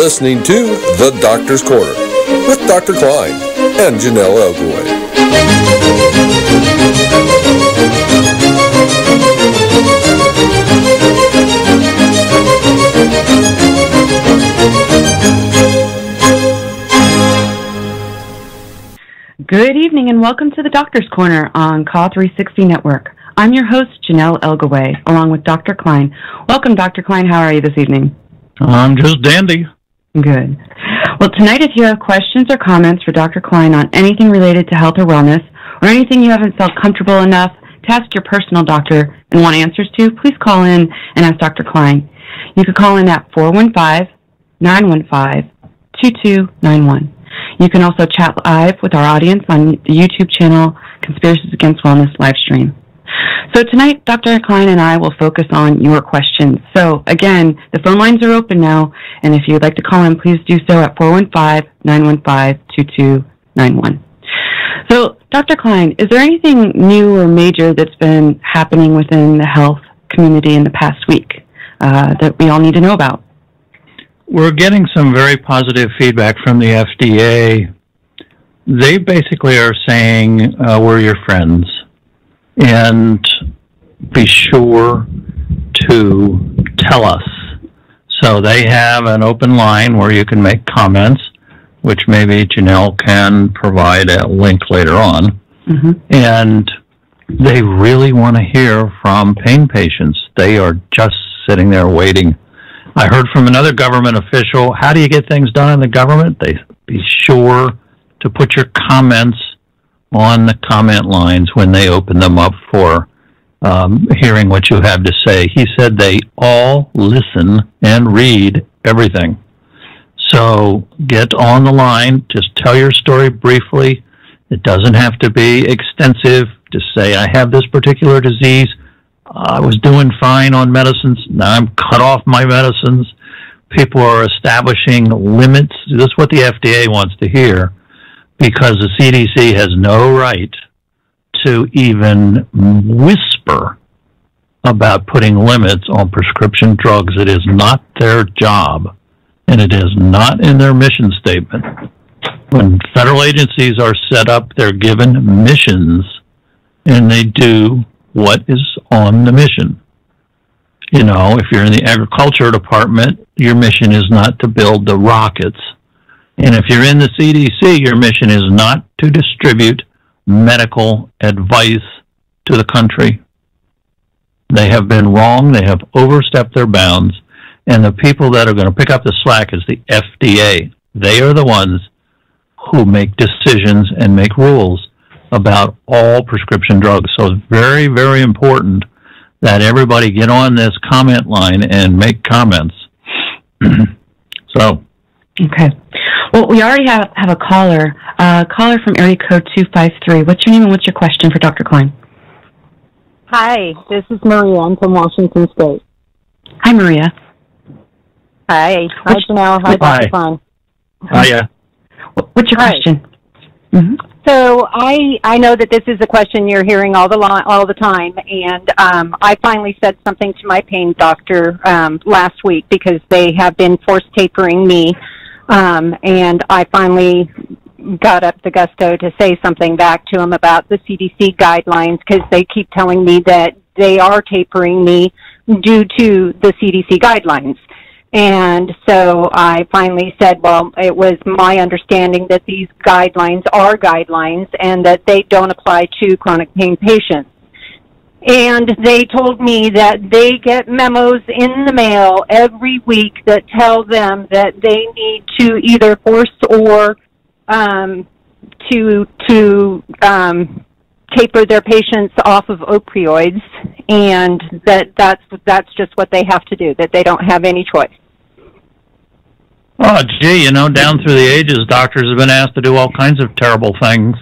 listening to The Doctor's Corner with Dr. Klein and Janelle Elgaway. Good evening and welcome to The Doctor's Corner on Call 360 Network. I'm your host, Janelle Elgaway, along with Dr. Klein. Welcome, Dr. Klein. How are you this evening? I'm just dandy. Good. Well, tonight, if you have questions or comments for Dr. Klein on anything related to health or wellness, or anything you haven't felt comfortable enough to ask your personal doctor and want answers to, please call in and ask Dr. Klein. You can call in at 415-915-2291. You can also chat live with our audience on the YouTube channel, Conspiracies Against Wellness livestream. So tonight, Dr. Klein and I will focus on your questions. So again, the phone lines are open now, and if you'd like to call in, please do so at 415-915-2291. So, Dr. Klein, is there anything new or major that's been happening within the health community in the past week that we all need to know about? We're getting some very positive feedback from the FDA. They basically are saying, we're your friends. And be sure to tell us. So they have an open line where you can make comments, which maybe Janelle can provide a link later on. Mm-hmm. And they really want to hear from pain patients. They are just sitting there waiting. I heard from another government official, how do you get things done in the government? They be sure to put your comments on the comment lines when they open them up for hearing what you have to say. He said they all listen and read everything. So get on the line, just tell your story briefly. It doesn't have to be extensive. Just say, I have this particular disease. I was doing fine on medicines. Now I'm cut off my medicines. People are establishing limits. This is what the FDA wants to hear, because the CDC has no right to even whisper about putting limits on prescription drugs. It is not their job, and it is not in their mission statement. When federal agencies are set up, they're given missions, and they do what is on the mission. You know, if you're in the agriculture department, your mission is not to build the rockets. And if you're in the CDC, your mission is not to distribute medical advice to the country. They have been wrong. They have overstepped their bounds. And the people that are going to pick up the slack is the FDA. They are the ones who make decisions and make rules about all prescription drugs. So it's very, very important that everybody get on this comment line and make comments. Okay. Well, we already have a caller. Caller from area code 253. What's your name and what's your question for Dr. Klein? Hi, this is Maria. I'm from Washington State. Hi, Maria. Hi. Hi, Janelle. Hi, Dr. Klein. Hiya. What's your question? Mm-hmm. So I know that this is a question you're hearing all the time, and I finally said something to my pain doctor last week because they have been force tapering me, and I finally got up the gusto to say something back to him about the CDC guidelines, because they keep telling me that they are tapering me due to the CDC guidelines. And so I finally said, well, it was my understanding that these guidelines are guidelines and that they don't apply to chronic pain patients. And they told me that they get memos in the mail every week that tell them that they need to either force or taper their patients off of opioids, and that's just what they have to do, that they don't have any choice. Oh, gee, down through the ages, doctors have been asked to do all kinds of terrible things,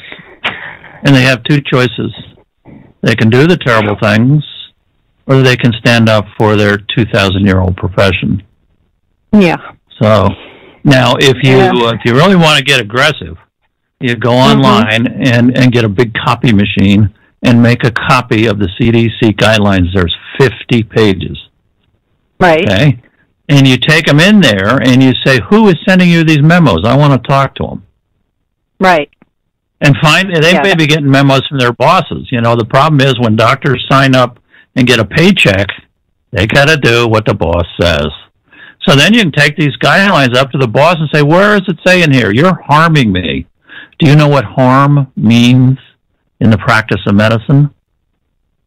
and they have two choices. They can do the terrible things, or they can stand up for their 2,000-year-old profession. Yeah. So, now, if you really want to get aggressive, you go online and get a big copy machine and make a copy of the CDC guidelines. There's 50 pages. Right. Okay? and you take them in there and you say, who is sending you these memos? I want to talk to them. Right. And they may be getting memos from their bosses. You know, the problem is when doctors sign up and get a paycheck, they got to do what the boss says. So then you can take these guidelines up to the boss and say, where does it say in here? You're harming me. Do you know what harm means in the practice of medicine?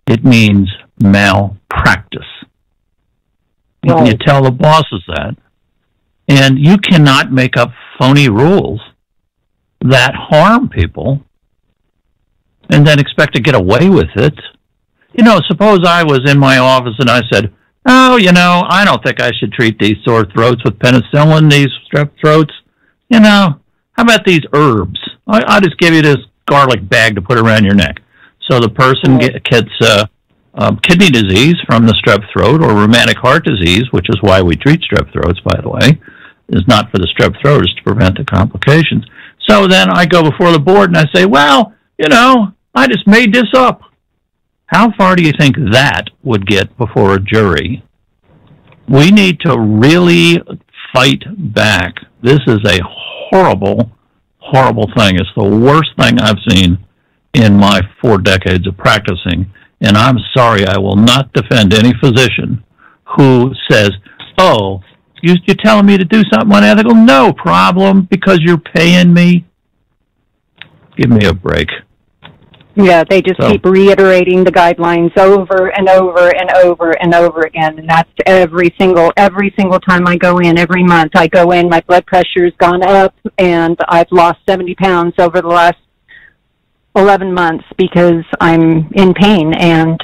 It means malpractice. Right. You tell the bosses that. And you cannot make up phony rules that harm people and then expect to get away with it. You know, suppose I was in my office and I said, oh, you know, I don't think I should treat these sore throats with penicillin, these strep throats. You know, how about these herbs? I'll just give you this garlic bag to put around your neck. So the person gets kidney disease from the strep throat or rheumatic heart disease, which is why we treat strep throats, by the way, is not for the strep throat, it's to prevent the complications. So then I go before the board and I say, well, you know, I just made this up. How far do you think that would get before a jury? We need to really fight back. This is a horrible, horrible thing. It's the worst thing I've seen in my 4 decades of practicing. And I'm sorry, I will not defend any physician who says, oh, you're telling me to do something unethical? No problem, because you're paying me. Give me a break. Yeah, they just keep reiterating the guidelines over and over and over and over again, and that's every single time I go in. Every month I go in, my blood pressure's gone up, and I've lost 70 pounds over the last 11 months because I'm in pain, and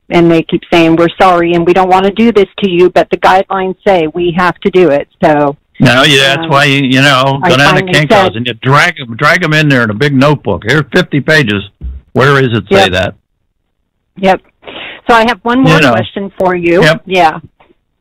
they keep saying, we're sorry, and we don't want to do this to you, but the guidelines say we have to do it, so... No, yeah, that's why, you know, go down to Kinko's and you drag them in there in a big notebook. Here's 50 pages. Where is it say that? Yep. So I have one more question for you. Yep. Yeah.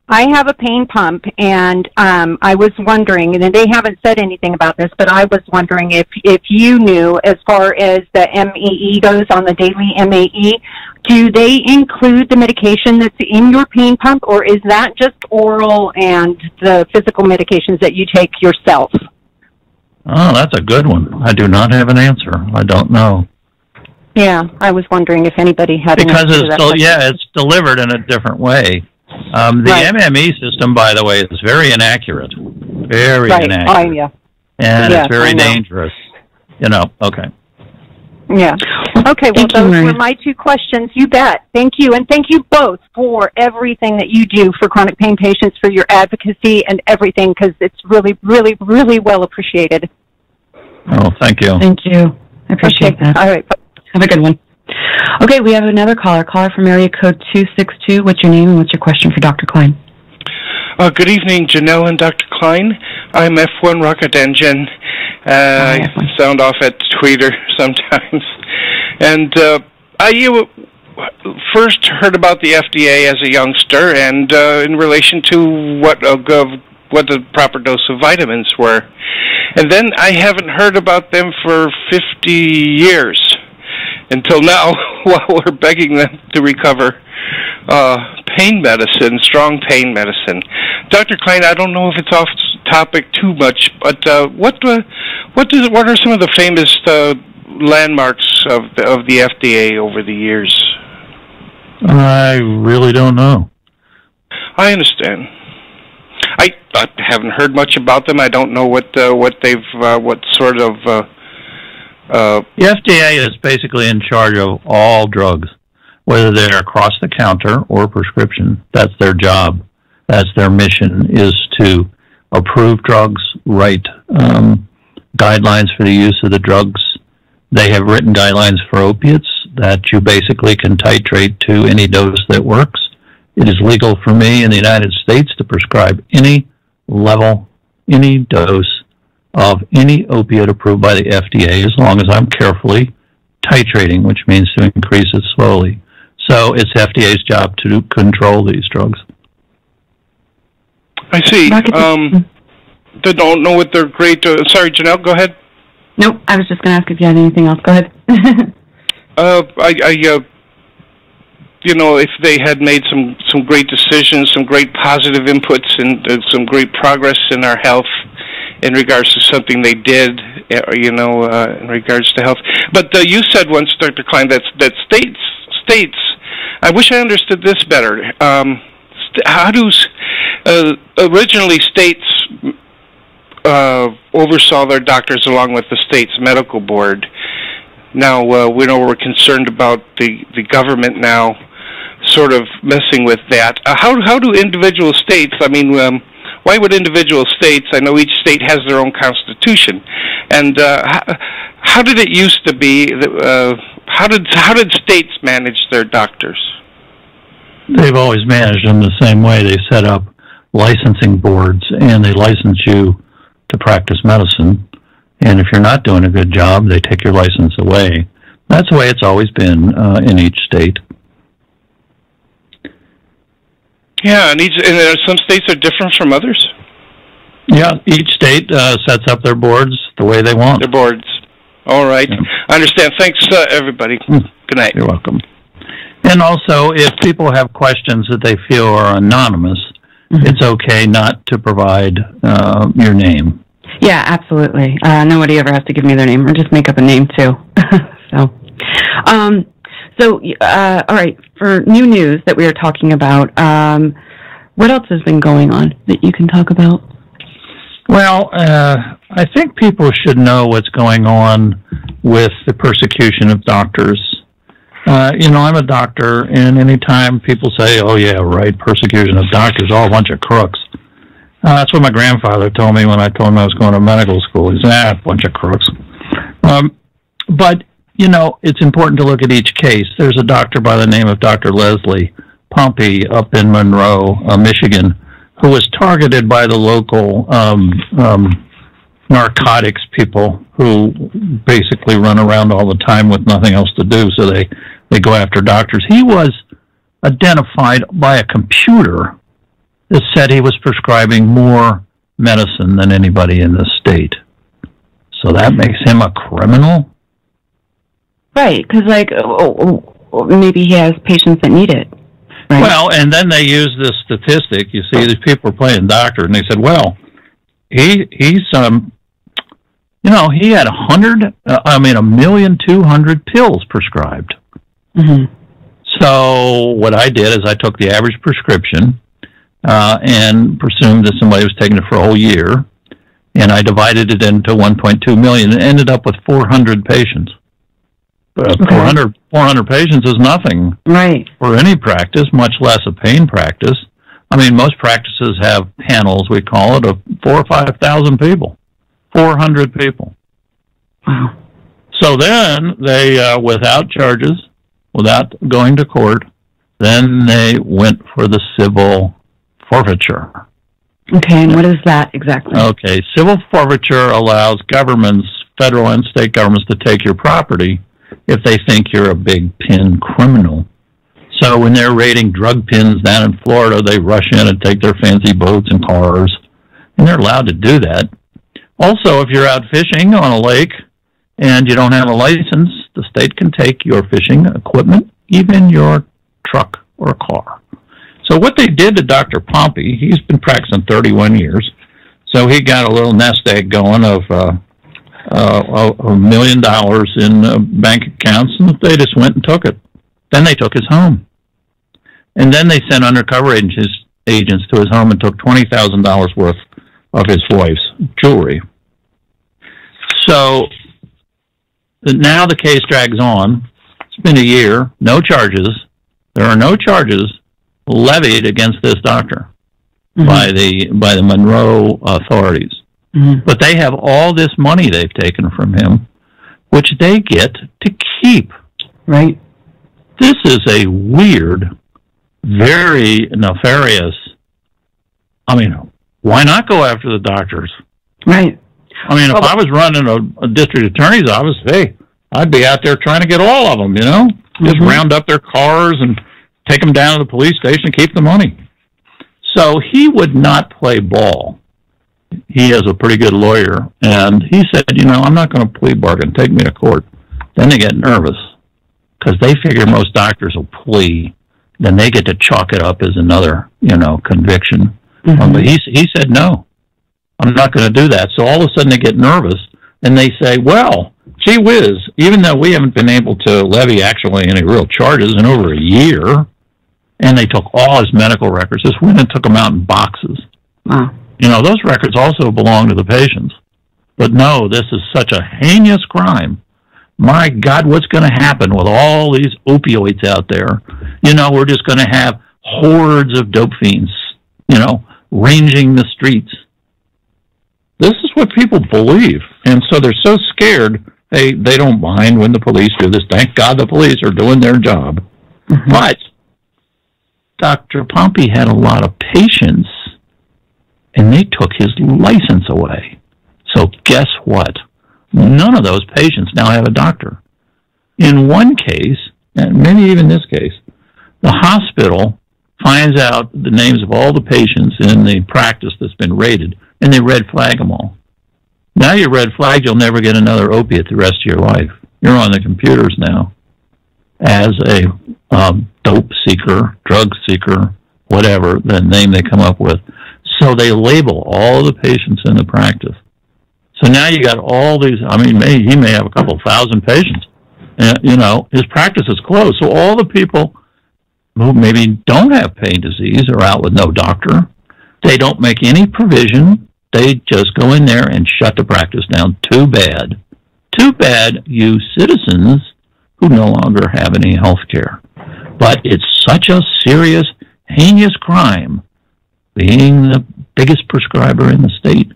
I have a pain pump, and I was wondering, and they haven't said anything about this, but I was wondering if you knew, as far as the MAE goes on the daily MAE, do they include the medication that's in your pain pump, or is that just oral and the physical medications that you take yourself? Oh, that's a good one. I do not have an answer. I don't know. Yeah, I was wondering if anybody had an answer to that question. It's delivered in a different way. The MME system, by the way, is very inaccurate. Very inaccurate. And it's very dangerous. You know, okay. Yeah. Okay, well, those were my 2 questions. You bet. Thank you. And thank you both for everything that you do for chronic pain patients, for your advocacy and everything, because it's really, really, really well appreciated. Oh, thank you. Thank you. I appreciate that. All right. Have a good one. Okay, we have another caller from area code 262. What's your name and what's your question for Dr. Klein? Good evening, Janelle and Dr. Klein. I'm F1 Rocket Engine. I sound off at Twitter sometimes. And I first heard about the FDA as a youngster, and in relation to what the proper dose of vitamins were. And then I haven't heard about them for 50 years. Until now, while we're begging them to recover pain medicine, strong pain medicine. Dr. Klein, I don't know if it's off topic too much, but what are some of the famous landmarks of the FDA over the years? I really don't know. I understand. I haven't heard much about them. I don't know what sort of. The FDA is basically in charge of all drugs, whether they're across the counter or prescription. That's their job. That's their mission, is to approve drugs, write guidelines for the use of the drugs. They have written guidelines for opiates that you basically can titrate to any dose that works. It is legal for me in the United States to prescribe any level, any dose of any opiate approved by the FDA, as long as I'm carefully titrating, which means to increase it slowly. So it's FDA's job to control these drugs. I see. They don't know what they're great. Sorry, Janelle, go ahead. Nope, I was just going to ask if you had anything else. Go ahead. If they had made some great decisions, some great positive inputs, and some great progress in our health in regards to something they did, in regards to health. But you said once, Dr. Klein, that states. I wish I understood this better. How do originally states oversaw their doctors along with the state's medical board? Now we're concerned about the government now sort of messing with that. How do individual states? I mean, why would individual states? I know each state has their own constitution, and how did it used to be? How did states manage their doctors? They've always managed them the same way. They set up licensing boards, and they license you to practice medicine. And if you're not doing a good job, they take your license away. That's the way it's always been in each state. Yeah, and some states are different from others. Yeah, each state sets up their boards the way they want. Their boards. All right. Yeah. I understand. Thanks, everybody. Good night. You're welcome. And also, if people have questions that they feel are anonymous, it's okay not to provide your name. Yeah, absolutely. Nobody ever has to give me their name, or just make up a name too. All right. For new news that we are talking about, what else has been going on that you can talk about? Well, I think people should know what's going on with the persecution of doctors. I'm a doctor, and anytime people say, "Oh yeah, right, persecution of doctors, all a bunch of crooks." That's what my grandfather told me when I told him I was going to medical school. He said, a bunch of crooks. But, it's important to look at each case. There's a doctor by the name of Dr. Leslie Pompey up in Monroe, Michigan, who was targeted by the local narcotics people who basically run around all the time with nothing else to do, so they go after doctors. He was identified by a computer that said he was prescribing more medicine than anybody in the state. So that makes him a criminal? Right, because, maybe he has patients that need it. Right? Well, and then they use this statistic. You see, these people are playing doctor, and they said, well, he's he had 1,200,000 pills prescribed. Mm-hmm. So what I did is I took the average prescription and presumed that somebody was taking it for a whole year, and I divided it into 1.2 million and ended up with 400 patients. 400 patients is nothing for any practice, much less a pain practice. I mean, most practices have panels, we call it, of 4,000 or 5,000 people. 400 people. Wow. So then they, without charges, without going to court, then they went for the civil forfeiture. Okay, and what is that exactly? Okay, civil forfeiture allows governments, federal and state governments, to take your property if they think you're a big pin criminal. So when they're raiding drug pins down in Florida, they rush in and take their fancy boats and cars, and they're allowed to do that. Also, if you're out fishing on a lake and you don't have a license, the state can take your fishing equipment, even your truck or car. So what they did to Dr. Pompey, he's been practicing 31 years, so he got a little nest egg going of $1 million in bank accounts, and they just went and took it. Then they took his home. And then they sent undercover agents to his home and took $20,000 worth of his wife's jewelry. So now the case drags on. It's been a year, no charges. There are no charges levied against this doctor by the Monroe authorities. Mm-hmm. But they have all this money they've taken from him, which they get to keep. Right. This is a weird, very nefarious. I mean, why not go after the doctors? Right. I mean, if I was running a district attorney's office, hey, I'd be out there trying to get all of them, Just round up their cars and take them down to the police station and keep the money. So he would not play ball. He is a pretty good lawyer, and he said, I'm not going to plea bargain. Take me to court. Then they get nervous because they figure most doctors will plea then they get to chalk it up as another, conviction. Mm-hmm. But he said, no, I'm not going to do that. So all of a sudden they get nervous and they say, well, gee whiz, even though we haven't been able to levy actually any real charges in over a year, and they took all his medical records, just went and took them out in boxes. Wow. Those records also belong to the patients. But no, this is such a heinous crime. My God, what's going to happen with all these opioids out there? We're just going to have hordes of dope fiends, ranging the streets. This is what people believe. And so they're so scared, they don't mind when the police do this. Thank God the police are doing their job. Mm-hmm. But Dr. Pompey had a lot of patients, and they took his license away. So guess what? None of those patients now have a doctor. In one case, and maybe even this case, the hospital finds out the names of all the patients in the practice that's been raided, and they red flag them all. Now you're red flagged, you'll never get another opiate the rest of your life. You're on the computers now as a dope seeker, drug seeker, whatever the name they come up with. So they label all the patients in the practice. So now you got all these, he may have a couple thousand patients. His practice is closed. So all the people who maybe don't have pain disease are out with no doctor. They don't make any provision. They just go in there and shut the practice down. Too bad. Too bad, you citizens who no longer have any health care. But it's such a serious, heinous crime, being the biggest prescriber in the state.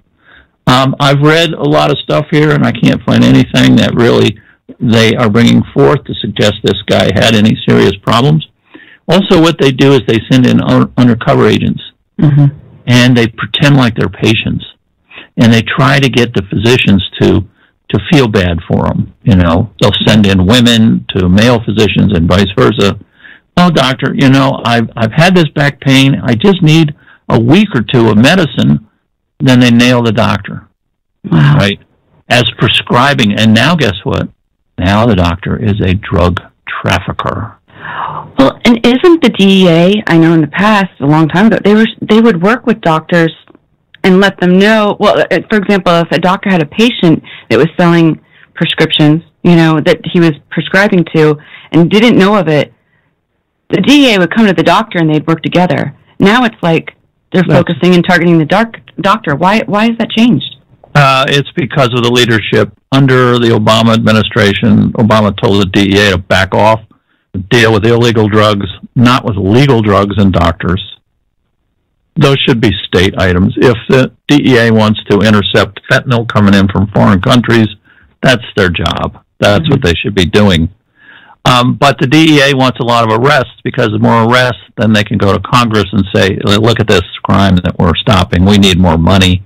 I've read a lot of stuff here, and I can't find anything that really they are bringing forth to suggest this guy had any serious problems. Also, what they do is they send in undercover agents, mm-hmm. and they pretend like they're patients, and they try to get the physicians to feel bad for them. They'll send in women to male physicians and vice versa. Oh, doctor, I've had this back pain. I just need a week or two of medicine. Then they nail the doctor, wow. right, as prescribing. And now guess what? Now the doctor is a drug trafficker. Well, and isn't the DEA, I know in the past, a long time ago, they would work with doctors and let them know, well, for example, if a doctor had a patient that was selling prescriptions, that he was prescribing to and didn't know of it, the DEA would come to the doctor and they'd work together. Now it's like they're focusing and targeting the doctor. Why has that changed? It's because of the leadership under the Obama administration. Obama told the DEA to back off, deal with illegal drugs, not with legal drugs and doctors. Those should be state items. If the DEA wants to intercept fentanyl coming in from foreign countries, that's their job. That's mm-hmm. what they should be doing. But the DEA wants a lot of arrests, because the more arrests, then they can go to Congress and say, look at this crime that we're stopping. We need more money.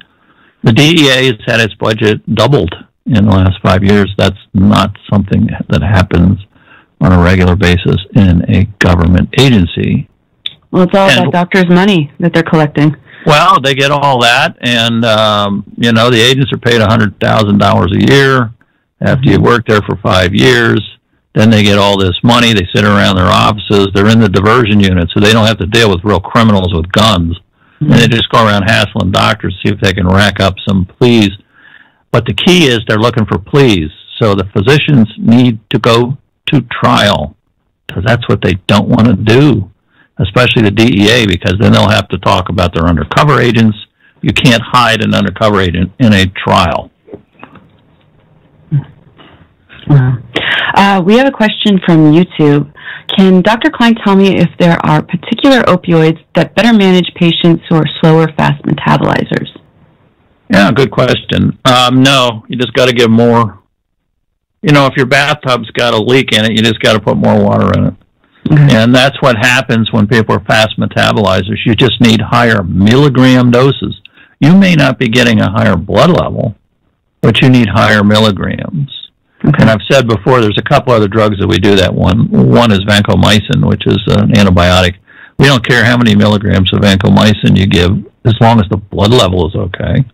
The DEA has had its budget doubled in the last 5 years. That's not something that happens on a regular basis in a government agency. Well, it's all about doctors' money that they're collecting. Well, they get all that, and, the agents are paid $100,000 a year after you work there for 5 years. Then they get all this money. They sit around their offices. They're in the diversion unit, so they don't have to deal with real criminals with guns. Mm-hmm. And they just go around hassling doctors, see if they can rack up some pleas. But the key is they're looking for pleas. So the physicians need to go to trial, because that's what they don't want to do, especially the DEA, because then they'll have to talk about their undercover agents. You can't hide an undercover agent in a trial. We have a question from YouTube. Can Dr. Klein tell me if there are particular opioids that better manage patients who are slow or fast metabolizers? Yeah, good question. No, you just got to give more. If your bathtub's got a leak in it, you just got to put more water in it. Okay. And that's what happens when people are fast metabolizers. You just need higher milligram doses. You may not be getting a higher blood level, but you need higher milligrams. Okay. And I've said before, there's a couple other drugs that we do that one. One is vancomycin, which is an antibiotic. We don't care how many milligrams of vancomycin you give, as long as the blood level is okay.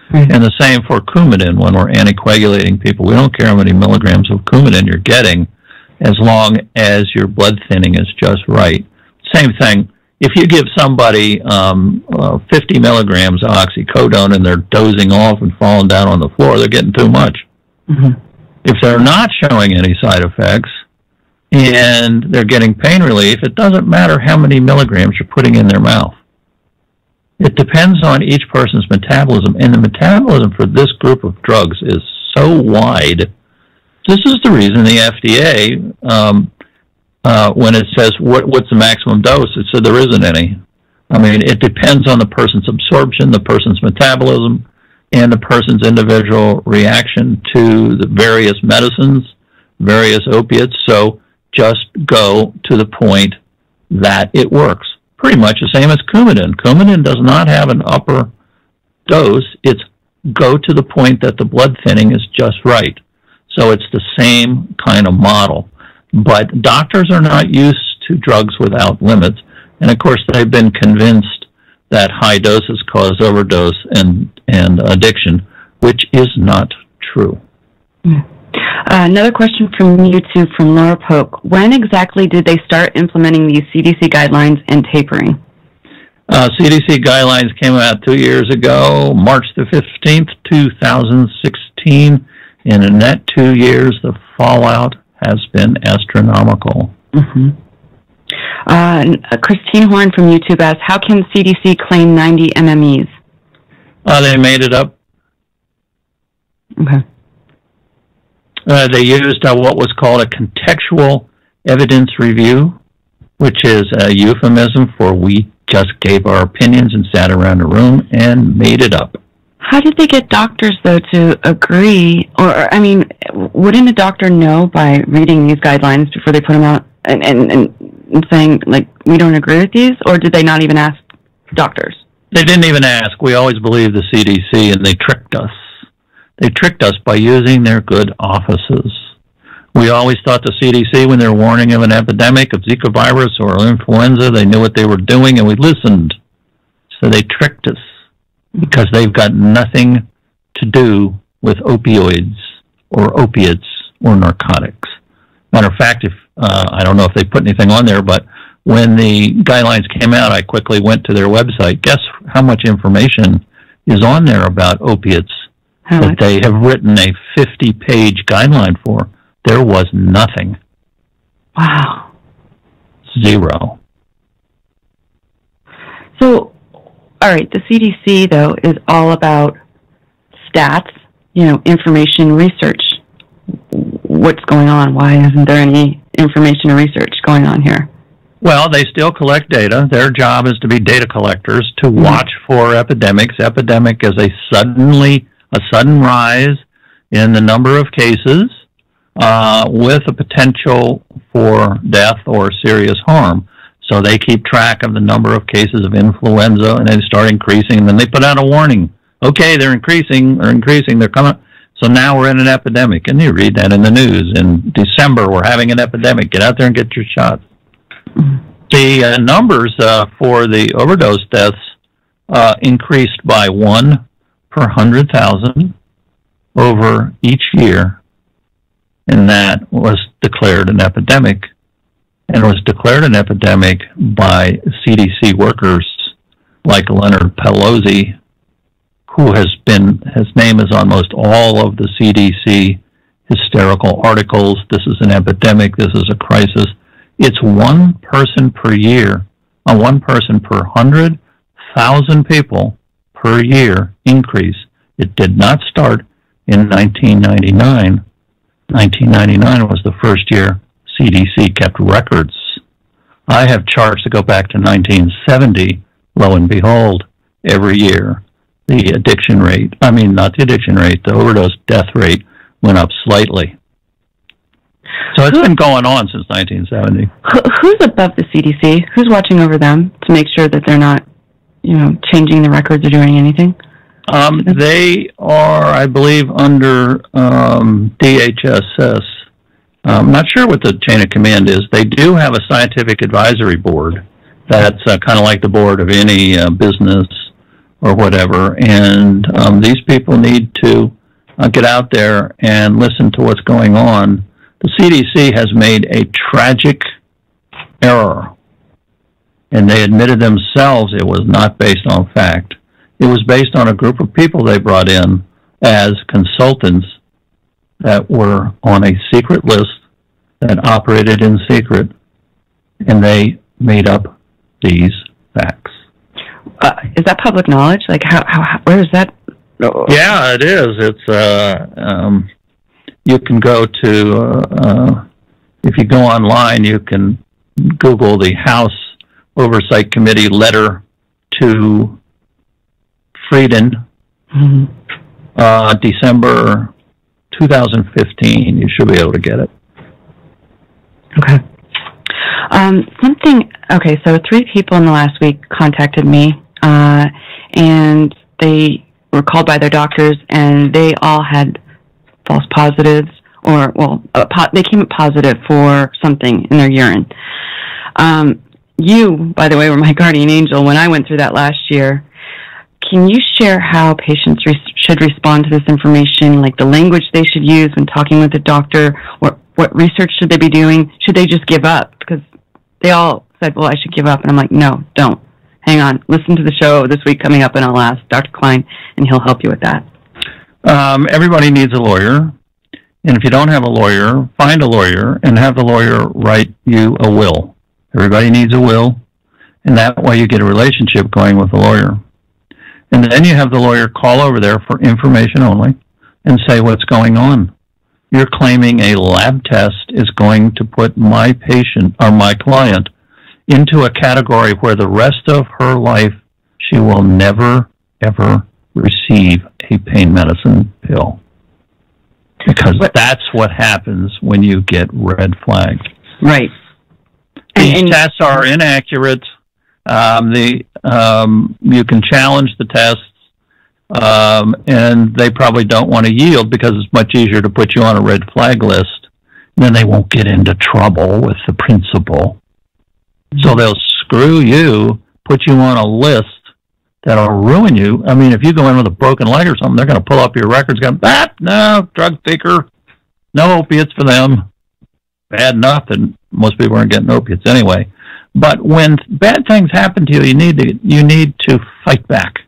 Mm-hmm. And the same for Coumadin when we're anticoagulating people. We don't care how many milligrams of Coumadin you're getting, as long as your blood thinning is just right. Same thing. If you give somebody 50 milligrams of oxycodone and they're dozing off and falling down on the floor, they're getting too much. Mm-hmm. If they're not showing any side effects and they're getting pain relief, it doesn't matter how many milligrams you're putting in their mouth. It depends on each person's metabolism, and the metabolism for this group of drugs is so wide. This is the reason the FDA, when it says what's the maximum dose, it said there isn't any. I mean, it depends on the person's absorption, the person's metabolism, and the person's individual reaction to the various medicines, various opiates. So just go to the point that it works. Pretty much the same as Coumadin. Coumadin does not have an upper dose. It's go to the point that the blood thinning is just right. So it's the same kind of model. But doctors are not used to drugs without limits. And of course, they've been convinced that high doses cause overdose and addiction, which is not true. Another question from YouTube from Laura Polk. When exactly did they start implementing these CDC guidelines and tapering? CDC guidelines came out 2 years ago, March the 15th, 2016. And in that 2 years, the fallout has been astronomical. Mm-hmm. Christine Horn from YouTube asks, how can CDC claim 90 MMEs? They made it up. Okay. They used what was called a contextual evidence review, which is a euphemism for we just gave our opinions and sat around a room and made it up. How did they get doctors, though, to agree? Or, I mean, wouldn't a doctor know by reading these guidelines before they put them out and saying, like, we don't agree with these? Or did they not even ask doctors? They didn't even ask. We always believed the CDC, and they tricked us. They tricked us by using their good offices. We always thought the CDC, when they were warning of an epidemic of Zika virus or influenza, they knew what they were doing, and we listened. So they tricked us because they've got nothing to do with opioids or opiates or narcotics. Matter of fact, if I don't know if they put anything on there, but when the guidelines came out, I quickly went to their website. Guess how much information is on there about opiates that they have written a 50-page guideline for? There was nothing. Wow. Zero. So, all right, the CDC, though, is all about stats, information research. What's going on? Why isn't there any information or research going on here? Well, they still collect data. Their job is to be data collectors, to watch for epidemics. Epidemic is a sudden rise in the number of cases with a potential for death or serious harm. So they keep track of the number of cases of influenza, and they start increasing, and then they put out a warning. Okay, they're increasing, they're coming. So now we're in an epidemic, and you read that in the news. In December, we're having an epidemic. Get out there and get your shots. The numbers for the overdose deaths increased by 1 per 100,000 over each year, and that was declared an epidemic. And it was declared an epidemic by CDC workers like Leonard Pelosi, who his name is on most all of the CDC hysterical articles. This is an epidemic. This is a crisis. It's 1 person per year, 1 person per 100,000 people per year increase. It did not start in 1999. 1999 was the first year CDC kept records. I have charts that go back to 1970. Lo and behold, every year the overdose death rate went up slightly. So it's been going on since 1970. Who's above the CDC? Who's watching over them to make sure that they're not, changing the records or doing anything? They are, I believe, under DHSS. I'm not sure what the chain of command is. They do have a scientific advisory board that's kind of like the board of any business or whatever. And these people need to get out there and listen to what's going on. The CDC has made a tragic error and they admitted themselves it was not based on fact. It was based on a group of people they brought in as consultants that were on a secret list that operated in secret, and they made up these facts. Is that public knowledge? Like, where is that? Yeah, it is. It's you can go to if you go online, you can Google the House Oversight Committee letter to Frieden, December 2015. You should be able to get it. Okay. Okay, so 3 people in the last week contacted me, and they were called by their doctors, and they all had false positives, or, they came up positive for something in their urine. You, by the way, were my guardian angel when I went through that last year. Can you share how patients should respond to this information, like the language they should use when talking with a doctor? What research should they be doing? Should they just give up? Because they all said, well, I should give up. And I'm like, no, don't. Hang on. Listen to the show this week coming up, and I'll ask Dr. Klein, and he'll help you with that. Everybody needs a lawyer. And if you don't have a lawyer, find a lawyer and have the lawyer write you a will. Everybody needs a will, and that way you get a relationship going with the lawyer. And then you have the lawyer call over there for information only and say what's going on. You're claiming a lab test is going to put my patient or my client into a category where the rest of her life she will never, ever receive a pain medicine pill. Because that's what happens when you get red flagged. Right. These tests are inaccurate. You can challenge the tests, and they probably don't want to yield because it's much easier to put you on a red flag list. Then they won't get into trouble with the principal. So they'll screw you, put you on a list that'll ruin you. I mean, if you go in with a broken leg or something, they're going to pull up your records going, no, drug taker, no opiates for them. Bad enough that most people aren't getting opiates anyway. But when bad things happen to you, you need to fight back.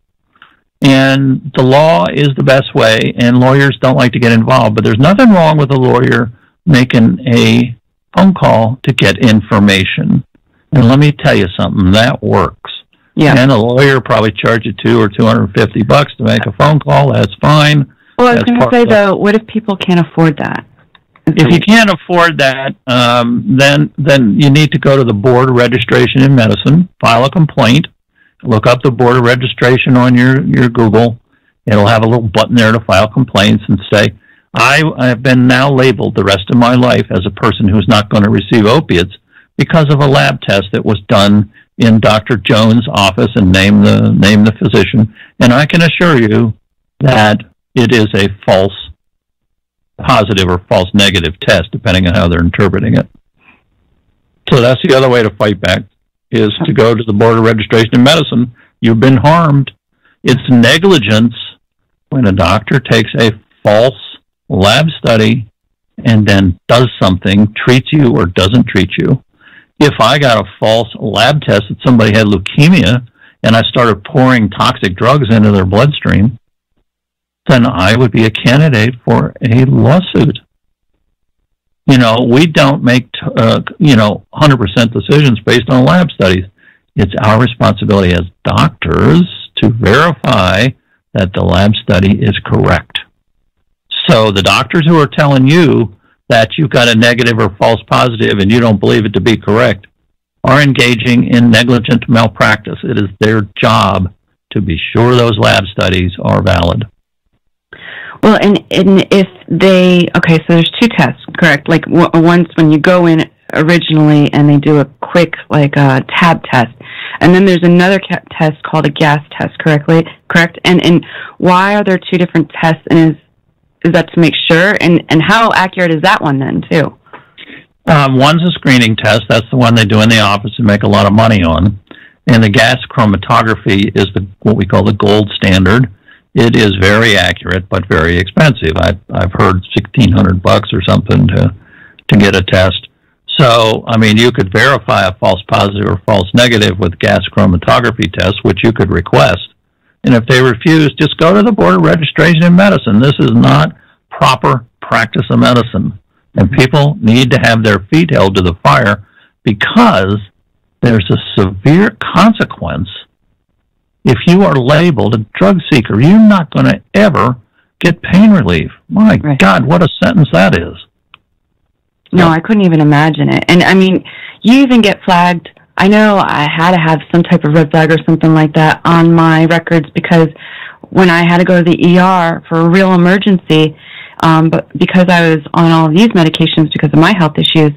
And the law is the best way, and lawyers don't like to get involved. But there's nothing wrong with a lawyer making a phone call to get information. And let me tell you something, that works. Yeah. And a lawyer probably charge you $200 or $250 to make a phone call. That's fine. Well, I was going to say, though, what if people can't afford that? If you can't afford that, then you need to go to the Board of Registration in Medicine, file a complaint, look up the Board of Registration on your Google. It'll have a little button there to file complaints and say, I have been now labeled the rest of my life as a person who's not going to receive opiates because of a lab test that was done in Dr. Jones' office, and name the physician. And I can assure you that it is a false positive or false negative test, depending on how they're interpreting it. So that's the other way to fight back, is to go to the Board of Registration in Medicine. You've been harmed. It's negligence when a doctor takes a false lab study and then does something, treats you or doesn't treat you. If I got a false lab test that somebody had leukemia and I started pouring toxic drugs into their bloodstream, then I would be a candidate for a lawsuit. We don't make, 100% decisions based on lab studies. It's our responsibility as doctors to verify that the lab study is correct. So the doctors who are telling you that you've got a negative or false positive and you don't believe it to be correct are engaging in negligent malpractice. It is their job to be sure those lab studies are valid. Well, and if so there's 2 tests, correct? Like once when you go in originally and they do a quick tab test, and then there's another test called a gas test, correct? And why are there 2 different tests, and is that to make sure? And how accurate is that one then too? One's a screening test. That's the one they do in the office and make a lot of money on. And the gas chromatography is what we call the gold standard. It is very accurate, but very expensive. I've heard $1,600 or something to get a test. So, I mean, you could verify a false positive or false negative with gas chromatography tests, which you could request. And if they refuse, just go to the Board of Registration in Medicine. This is not proper practice of medicine. And people need to have their feet held to the fire because there's a severe consequence. If you are labeled a drug seeker, you're not going to ever get pain relief. My God, what a sentence that is. No, I couldn't even imagine it. And, I mean, you even get flagged. I know I had to have some type of red flag or something like that on my records because when I had to go to the ER for a real emergency, but because I was on all of these medications because of my health issues,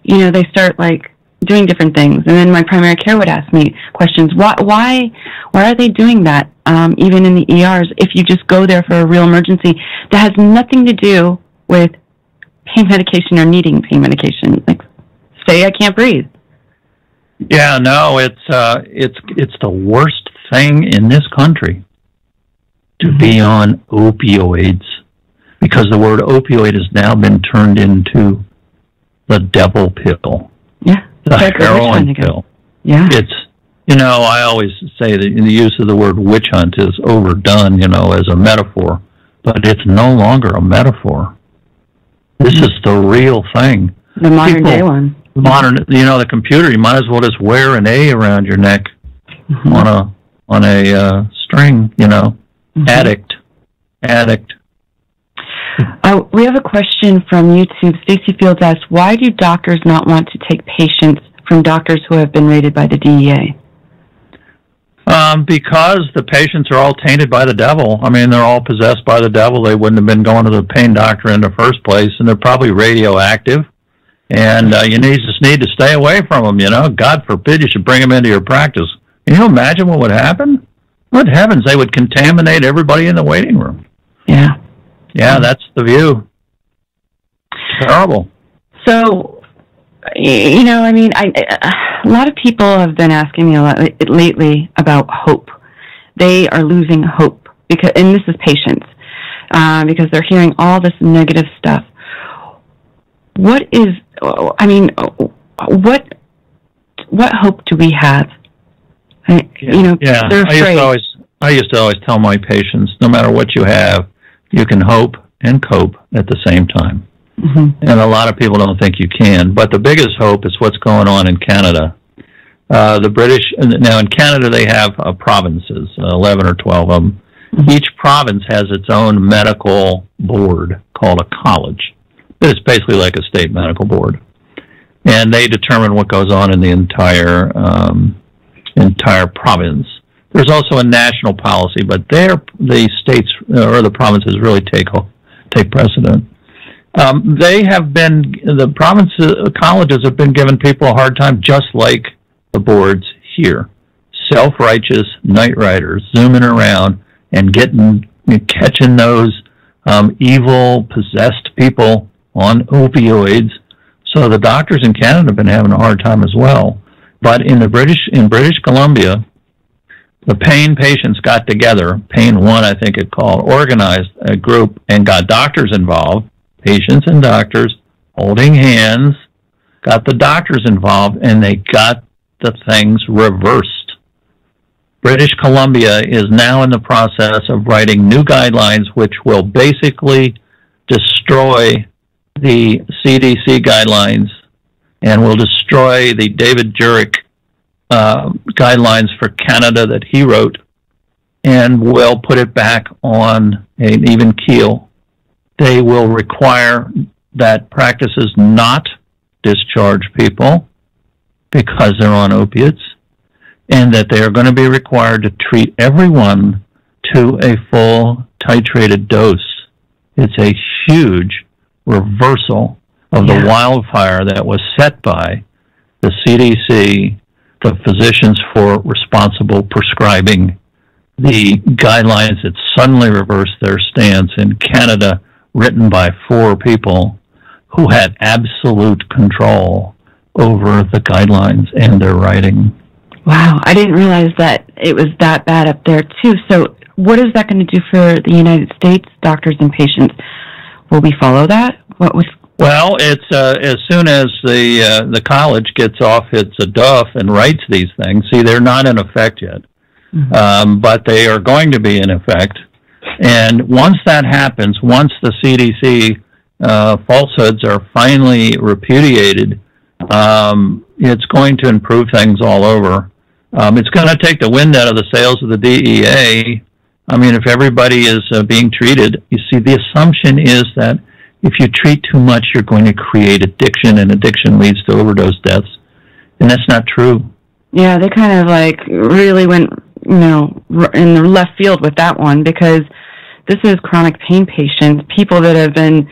you know, they start, like, doing different things. And then my primary care would ask me questions. Why are they doing that, even in the ERs, if you just go there for a real emergency that has nothing to do with pain medication or needing pain medication? Like, say I can't breathe. Yeah, no, it's the worst thing in this country to be on opioids because the word opioid has now been turned into the devil pill. Yeah. The heroin pill. Yeah. It's, you know, I always say that the use of the word witch hunt is overdone, you know, as a metaphor, but it's no longer a metaphor. This is the real thing. The modern day one. Modern, you know, the computer, you might as well just wear an A around your neck on a string, you know. Addict. We have a question from YouTube. Stacy Fields asks, why do doctors not want to take patients from doctors who have been rated by the DEA? Because the patients are all tainted by the devil. I mean, they're all possessed by the devil. They wouldn't have been going to the pain doctor in the first place, and they're probably radioactive. And you just need to stay away from them, you know. God forbid you should bring them into your practice. Can you imagine what would happen? Good heavens, they would contaminate everybody in the waiting room. Yeah. Yeah, that's the view. Terrible. So, you know, I mean, a lot of people have been asking me a lot lately about hope. They are losing hope, because, and this is patients, because they're hearing all this negative stuff. What hope do we have? You know, they're afraid. I used to always tell my patients, no matter what you have, you can hope and cope at the same time. And a lot of people don't think you can. But the biggest hope is what's going on in Canada. The British, now in Canada they have provinces, 11 or 12 of them. Each province has its own medical board called a college. It's basically like a state medical board. And they determine what goes on in the entire province. There's also a national policy, but the states or the provinces really take precedent. The colleges have been giving people a hard time, just like the boards here. Self-righteous night riders zooming around and catching those evil, possessed people on opioids. So the doctors in Canada have been having a hard time as well. But in British Columbia, the pain patients got together, Pain One, I think it called, organized a group and got doctors involved, patients and doctors holding hands, got the doctors involved, and they got the things reversed. British Columbia is now in the process of writing new guidelines which will basically destroy the CDC guidelines and will destroy the David Jurek guidelines for Canada that he wrote, and will put it back on an even keel. They will require that practices not discharge people because they're on opiates, and that they are going to be required to treat everyone to a full titrated dose. It's a huge reversal of the wildfire that was set by the CDC, the physicians for responsible prescribing, the guidelines that suddenly reversed their stance in Canada, written by 4 people who had absolute control over the guidelines and their writing. Wow, I didn't realize that it was that bad up there, too. So what is that going to do for the United States, doctors and patients? Will we follow that? Well, it's as soon as the college gets off its duff and writes these things. See, they're not in effect yet, but they are going to be in effect. And once that happens, once the CDC falsehoods are finally repudiated, it's going to improve things all over. It's going to take the wind out of the sails of the DEA. I mean, if everybody is being treated, you see, the assumption is that if you treat too much, you're going to create addiction, and addiction leads to overdose deaths. And that's not true. Yeah, they kind of like really went, in the left field with that one, because this is chronic pain patients, people that have been,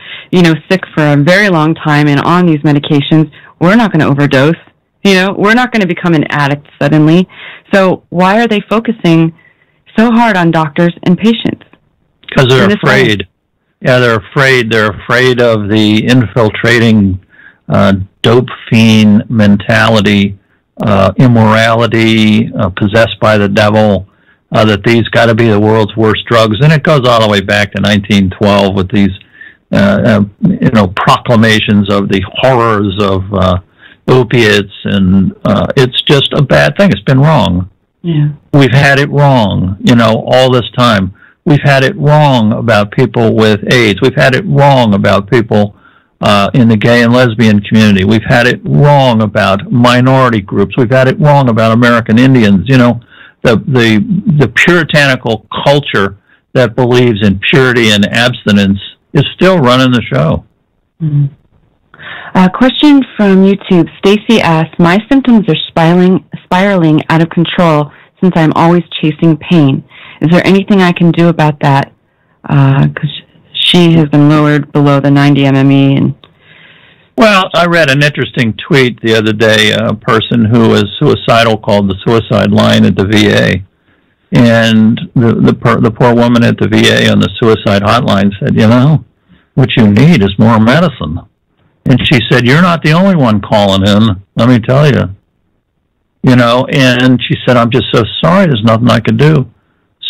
sick for a very long time and on these medications. We're not going to overdose. We're not going to become an addict suddenly. So why are they focusing so hard on doctors and patients? Because they're afraid. Yeah, they're afraid. They're afraid of the infiltrating dope fiend mentality, immorality, possessed by the devil, that these got to be the world's worst drugs. And it goes all the way back to 1912 with these, proclamations of the horrors of opiates. And it's just a bad thing. It's been wrong. Yeah. We've had it wrong, all this time. We've had it wrong about people with AIDS. We've had it wrong about people in the gay and lesbian community. We've had it wrong about minority groups. We've had it wrong about American Indians. The puritanical culture that believes in purity and abstinence is still running the show. Mm-hmm. A question from YouTube. Stacy asks, my symptoms are spiraling out of control since I'm always chasing pain. Is there anything I can do about that? Because she has been lowered below the 90 MME. Well, I read an interesting tweet the other day. A person who was suicidal called the suicide line at the VA. And the poor woman at the VA on the suicide hotline said, what you need is more medicine. And she said, you're not the only one calling in, let me tell you. And she said, I'm just so sorry, there's nothing I can do.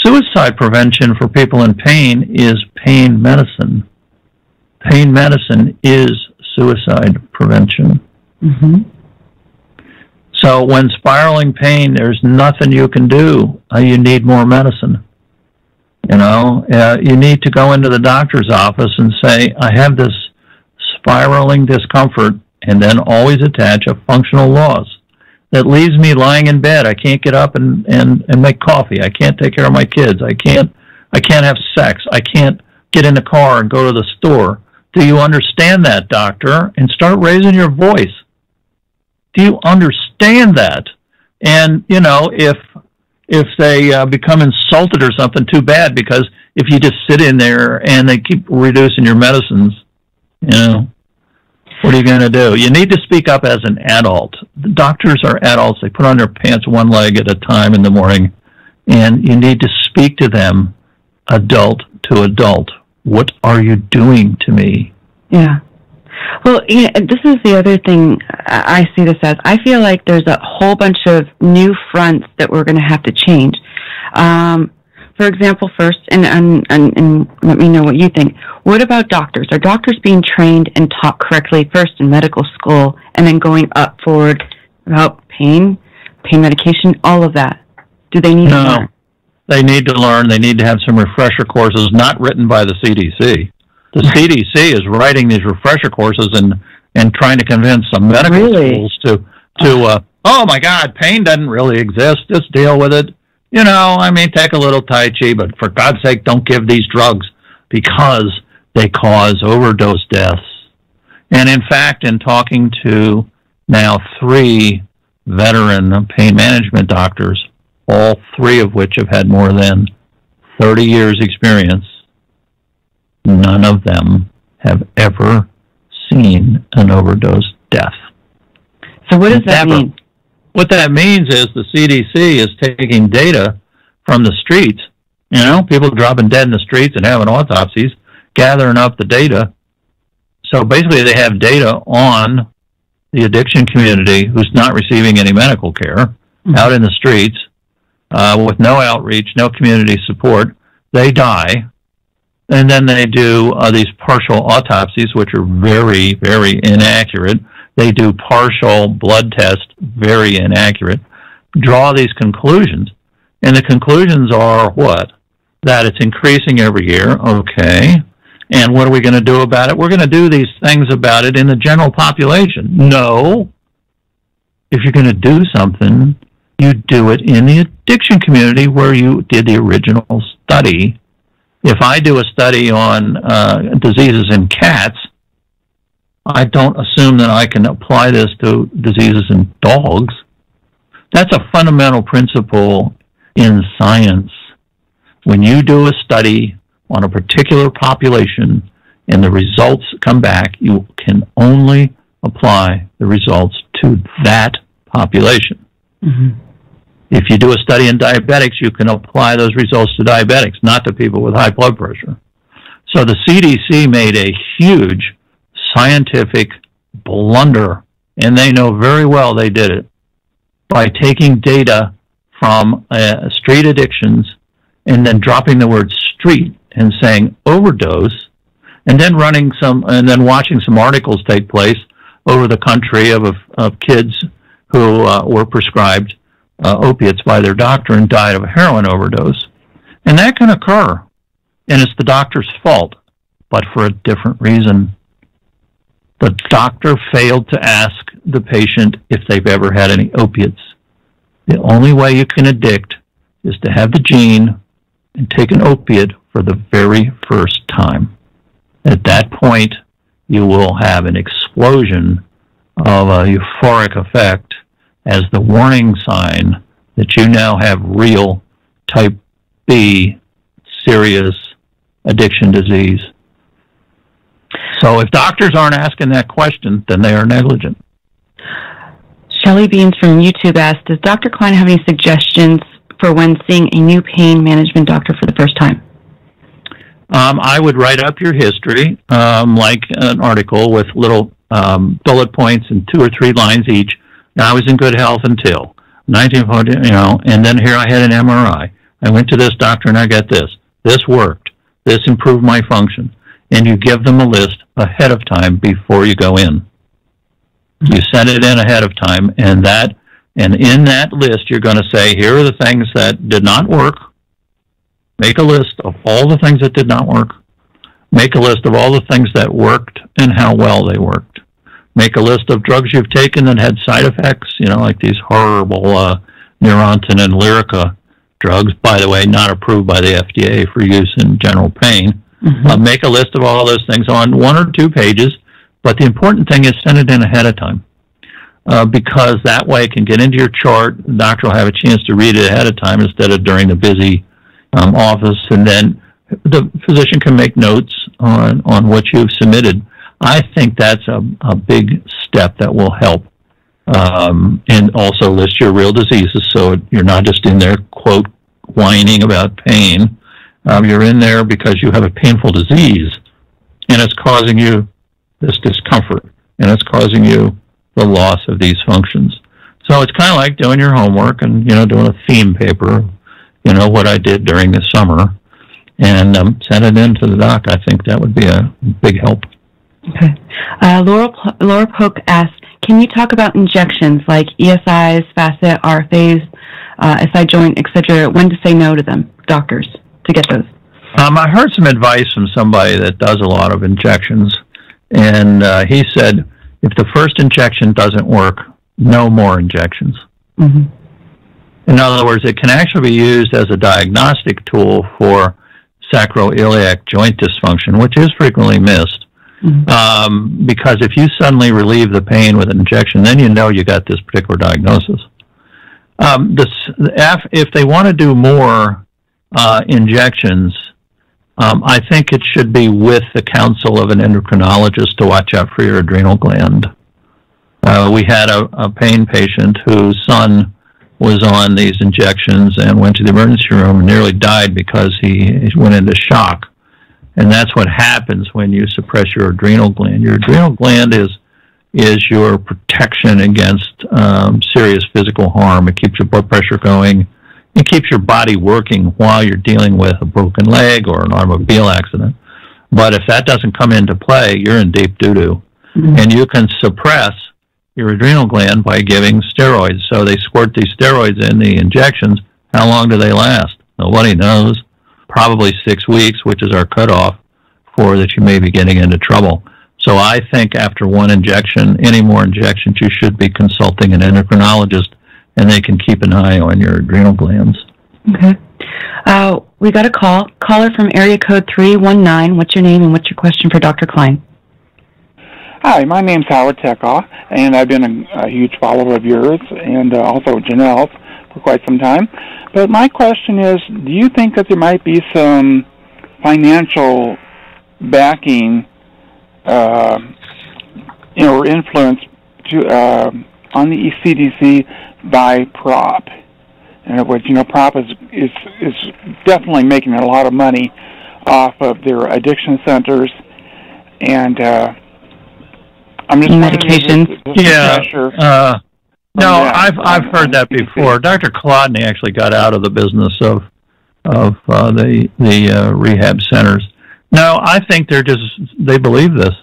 Suicide prevention for people in pain is pain medicine. Pain medicine is suicide prevention. Mm-hmm. So when spiraling pain, there's nothing you can do. You need more medicine. You need to go into the doctor's office and say, I have this spiraling discomfort, and then always attach a functional loss that leaves me lying in bed. I can't get up and make coffee. I can't take care of my kids. I can't have sex. I can't get in the car and go to the store. Do you understand that, doctor? And start raising your voice. Do you understand that? And, if they become insulted or something, too bad, because if you just sit in there and they keep reducing your medicines, what are you going to do? You need to speak up as an adult. The doctors are adults. They put on their pants one leg at a time in the morning, and you need to speak to them adult to adult. What are you doing to me? Yeah. Well, this is the other thing I see this as. I feel like there's a whole bunch of new fronts that we're going to have to change. For example, first, and let me know what you think. What about doctors? Are doctors being trained and taught correctly first in medical school and then going up forward about pain medication, all of that? Do they need to learn? They need to learn. They need to have some refresher courses not written by the CDC. The CDC is writing these refresher courses and trying to convince some medical schools to oh my God, pain doesn't really exist. Just deal with it. Take a little Tai Chi, but for God's sake, don't give these drugs because they cause overdose deaths. And in fact, in talking to now 3 veteran pain management doctors, all 3 of which have had more than 30 years experience, none of them have ever seen an overdose death. So what does that mean? What that means is the CDC is taking data from the streets, people dropping dead in the streets and having autopsies, gathering up the data. So basically they have data on the addiction community who's not receiving any medical care, out in the streets, with no outreach, no community support. They die. And then they do these partial autopsies, which are very, very inaccurate. They do partial blood tests, very inaccurate, draw these conclusions. And the conclusions are what? That it's increasing every year, okay. And what are we going to do about it? We're going to do these things about it in the general population. No. If you're going to do something, you do it in the addiction community where you did the original study. If I do a study on diseases in cats, I don't assume that I can apply this to diseases in dogs. That's a fundamental principle in science. When you do a study on a particular population and the results come back, you can only apply the results to that population. Mm-hmm. If you do a study in diabetics, you can apply those results to diabetics, not to people with high blood pressure. So the CDC made a huge scientific blunder, and they know very well they did it, by taking data from street addictions and then dropping the word street and saying overdose, and then watching some articles take place over the country of kids who were prescribed opiates by their doctor and died of a heroin overdose. And that can occur, and it's the doctor's fault, but for a different reason. The doctor failed to ask the patient if they've ever had any opiates. The only way you can addict is to have the gene and take an opiate for the very first time. At that point, you will have an explosion of a euphoric effect as the warning sign that you now have real type B serious addiction disease. So if doctors aren't asking that question, then they are negligent. Shelley Beans from YouTube asked, does Dr. Klein have any suggestions for when seeing a new pain management doctor for the first time? I would write up your history, like an article with little bullet points and 2 or 3 lines each. Now, I was in good health until 1940, and then here I had an MRI. I went to this doctor and I got this. This worked. This improved my function. And you give them a list ahead of time before you go in. You send it in ahead of time, and in that list, you're going to say, here are the things that did not work. Make a list of all the things that did not work. Make a list of all the things that worked and how well they worked. Make a list of drugs you've taken that had side effects, like these horrible Neurontin and Lyrica drugs, by the way, not approved by the FDA for use in general pain. Mm-hmm. Make a list of all those things on 1 or 2 pages, but the important thing is send it in ahead of time, because that way it can get into your chart. The doctor will have a chance to read it ahead of time instead of during the busy office, and then the physician can make notes on what you've submitted. I think that's a big step that will help, and also list your real diseases so you're not just in there, quote, whining about pain. You're in there because you have a painful disease, and it's causing you this discomfort, and it's causing you the loss of these functions. So it's kind of like doing your homework and, doing a theme paper, what I did during the summer, and send it in to the doc. I think that would be a big help. Okay. Laura Polk asks, can you talk about injections like ESIs, facet, RFAs, SI joint, etc., when to say no to them, doctors, to get those? I heard some advice from somebody that does a lot of injections, and he said, if the first injection doesn't work, no more injections. Mm-hmm. In other words, it can actually be used as a diagnostic tool for sacroiliac joint dysfunction, which is frequently missed. Mm-hmm. Because if you suddenly relieve the pain with an injection, then you know you got this particular diagnosis. If they want to do more injections, I think it should be with the counsel of an endocrinologist to watch out for your adrenal gland. We had a pain patient whose son was on these injections and went to the emergency room and nearly died because he went into shock. And that's what happens when you suppress your adrenal gland. Your adrenal gland is your protection against serious physical harm. It keeps your blood pressure going. It keeps your body working while you're dealing with a broken leg or an automobile accident. But if that doesn't come into play, you're in deep doo-doo. Mm-hmm. And you can suppress your adrenal gland by giving steroids. So they squirt these steroids in the injections. How long do they last? Nobody knows. Probably 6 weeks, which is our cutoff for that you may be getting into trouble. So I think after one injection, any more injections, you should be consulting an endocrinologist, and they can keep an eye on your adrenal glands. Okay. We got a caller from area code 319. What's your name and what's your question for Dr. Klein? Hi, my name's Howard Tekoff, and I've been a huge follower of yours and also Janelle's for quite some time. But my question is, do you think that there might be some financial backing, or influence on the CDC by PROP? In other words, PROP is definitely making a lot of money off of their addiction centers, and I'm just medications. No, I've heard that before. Dr. Kolodny actually got out of the business of the rehab centers. No, I think they believe this.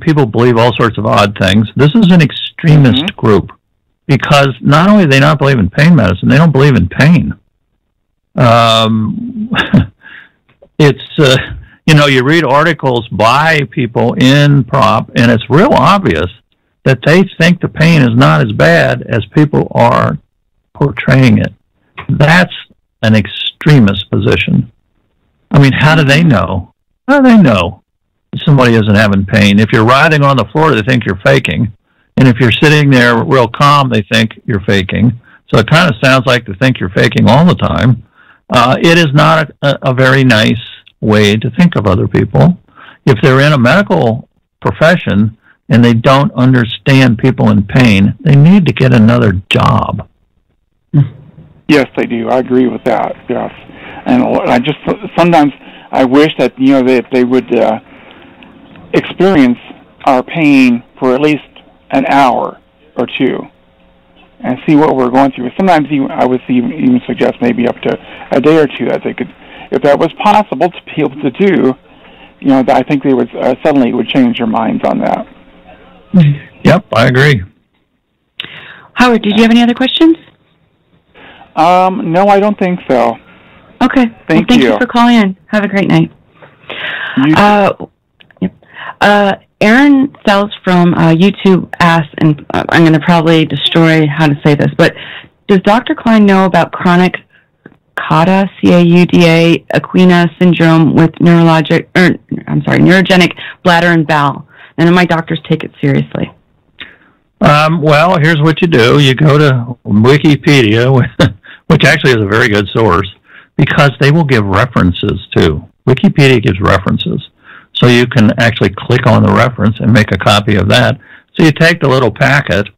People believe all sorts of odd things. This is an extremist group because not only do they not believe in pain medicine, they don't believe in pain. It's you read articles by people in PROP, and it's real obvious that they think the pain is not as bad as people are portraying it. That's an extremist position. How do they know? How do they know somebody isn't having pain? If you're writhing on the floor, they think you're faking. And if you're sitting there real calm, they think you're faking. So it kind of sounds like they think you're faking all the time. It is not a very nice way to think of other people. If they're in a medical profession and they don't understand people in pain, they need to get another job. Yes, they do. I agree with that. Yes, and sometimes I wish that that they would experience our pain for at least an hour or two and see what we're going through. Sometimes I would even suggest maybe up to a day or two that they could, if that was possible to be able to do. I think they would suddenly would change their minds on that. Yep, I agree. Howard, did you have any other questions? No, I don't think so. Okay. Thank you for calling in. Have a great night. Aaron Sells from YouTube asked, and I'm going to probably destroy how to say this, but does Dr. Klein know about chronic CAUDA, C-A-U-D-A, equina syndrome with neurogenic bladder and bowel? None of my doctors take it seriously. Well, here's what you do. You go to Wikipedia, which actually is a very good source, because they will give references too. Wikipedia gives references. So you can actually click on the reference and make a copy of that. So you take the little packet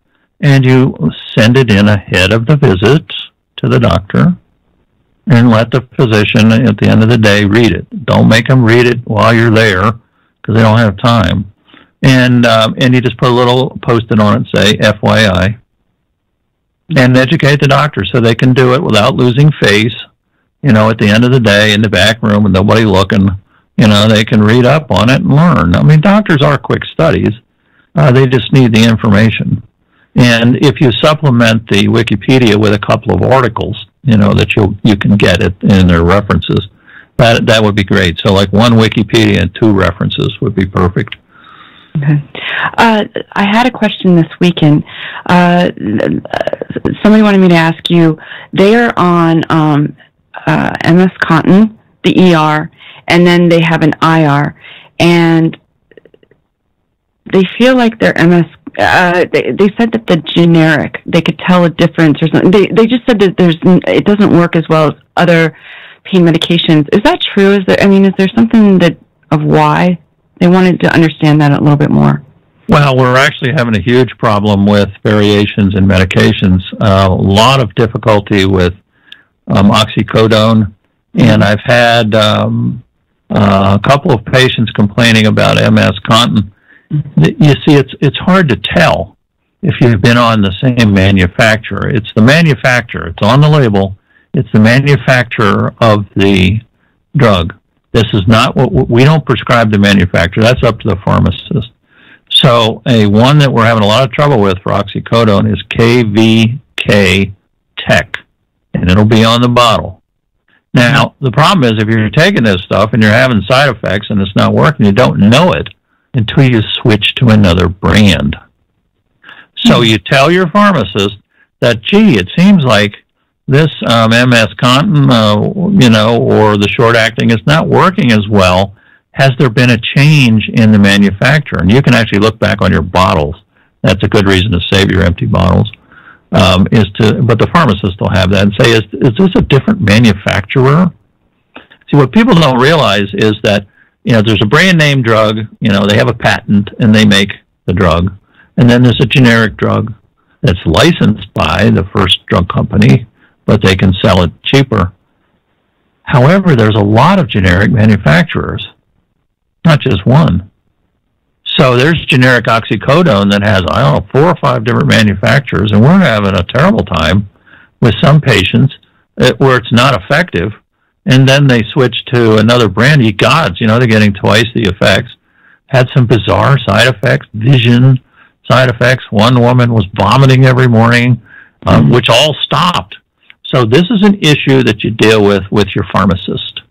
and you send it in ahead of the visit to the doctor and let the physician at the end of the day read it. Don't make them read it while you're there because they don't have time. And you just put a little post-it on it, say FYI, and educate the doctor so they can do it without losing face. At the end of the day in the back room with nobody looking, they can read up on it and learn. Doctors are quick studies. They just need the information. And if you supplement the Wikipedia with a couple of articles, that you can get it in their references, that would be great. So like one Wikipedia and 2 references would be perfect. Okay. I had a question this weekend. Somebody wanted me to ask you, they are on MS Contin, the ER, and then they have an IR, and they feel like their MS, they said that the generic, they could tell a difference or something. They just said that it doesn't work as well as other pain medications. Is that true? Is there something of why? They wanted to understand that a little bit more. Well, we're actually having a huge problem with variations in medications. A lot of difficulty with oxycodone, and I've had a couple of patients complaining about MS Contin. You see, it's hard to tell. if you've been on the same manufacturer. It's the manufacturer. It's on the label. It's the manufacturer of the drug. This is not what we don't prescribe the manufacturer. That's up to the pharmacist. So one that we're having a lot of trouble with for oxycodone is KVK Tech, and it'll be on the bottle. Now, the problem is if you're taking this stuff and you're having side effects and it's not working, you don't know it until you switch to another brand. So you tell your pharmacist that, gee, it seems like this MS Contin, or the short-acting is not working as well. Has there been a change in the manufacturer? And you can actually look back on your bottles. That's a good reason to save your empty bottles. But the pharmacist will have that and say, is this a different manufacturer? See, what people don't realize is that, there's a brand name drug, they have a patent and they make the drug. And then there's a generic drug that's licensed by the first drug company, but they can sell it cheaper. However, there's a lot of generic manufacturers, not just one. So there's generic oxycodone that has, 4 or 5 different manufacturers, and we're having a terrible time with some patients where it's not effective, and then they switch to another brand. Ye gods, they're getting twice the effects. Had some bizarre side effects, vision side effects. One woman was vomiting every morning, which all stopped. So this is an issue that you deal with your pharmacist.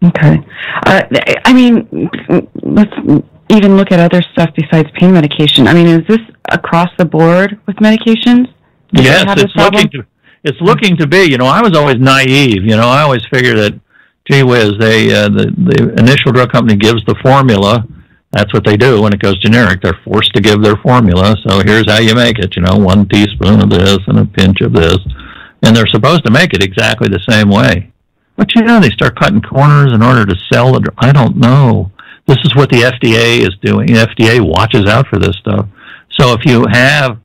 Okay. Let's even look at other stuff besides pain medication. Is this across the board with medications? Yes, it's looking to be. I was always naive. I always figured that, gee whiz, the initial drug company gives the formula. That's what they do when it goes generic. They're forced to give their formula. So here's how you make it. 1 teaspoon of this and a pinch of this. And they're supposed to make it exactly the same way. But, they start cutting corners in order to sell the drug. I don't know. This is what the FDA is doing. The FDA watches out for this stuff. So if you have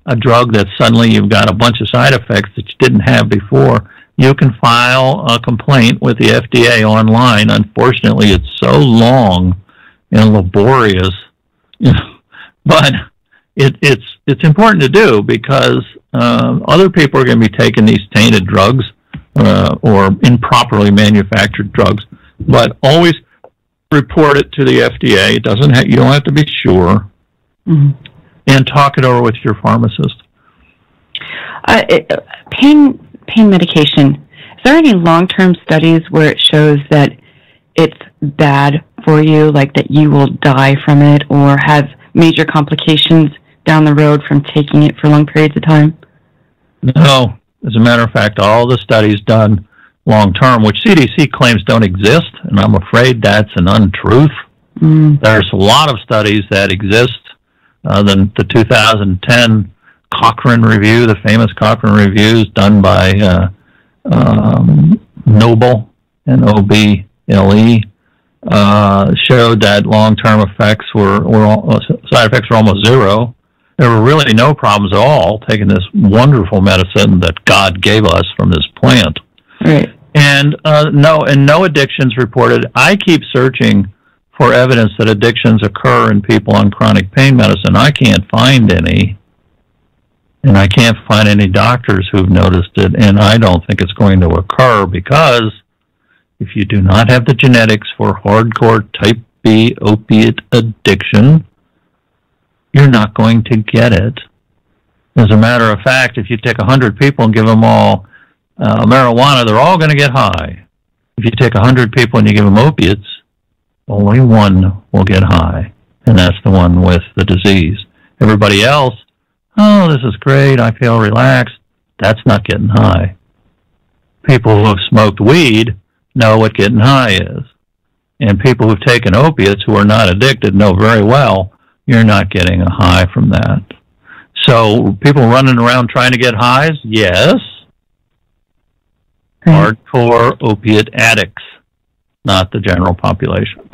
a drug that suddenly you've got a bunch of side effects that you didn't have before, you can file a complaint with the FDA online. Unfortunately, it's so long and laborious, but it's important to do because other people are going to be taking these tainted drugs or improperly manufactured drugs. But always report it to the FDA. You don't have to be sure, and talk it over with your pharmacist. Pain medication. Is there any long-term studies where it shows that it's bad for you, like that you will die from it or have major complications down the road from taking it for long periods of time? No. As a matter of fact, all the studies done long-term, which CDC claims don't exist, and I'm afraid that's an untruth. There's a lot of studies that exist. The 2010 Cochrane Review, the famous Cochrane Reviews done by Noble, N-O-B-L-E, showed that long-term effects side effects were almost zero. There were really no problems at all taking this wonderful medicine that God gave us from this plant. Right. And no addictions reported. I keep searching for evidence that addictions occur in people on chronic pain medicine. I can't find any. And I can't find any doctors who've noticed it, and I don't think it's going to occur because if you do not have the genetics for hardcore type B opiate addiction, you're not going to get it. As a matter of fact, if you take 100 people and give them all marijuana, they're all going to get high. If you take 100 people and you give them opiates, only one will get high, and that's the one with the disease. Everybody else, oh, this is great, I feel relaxed. That's not getting high. People who have smoked weed know what getting high is. And people who've taken opiates who are not addicted know very well you're not getting a high from that. So people running around trying to get highs, yes. Hardcore opiate addicts, not the general population.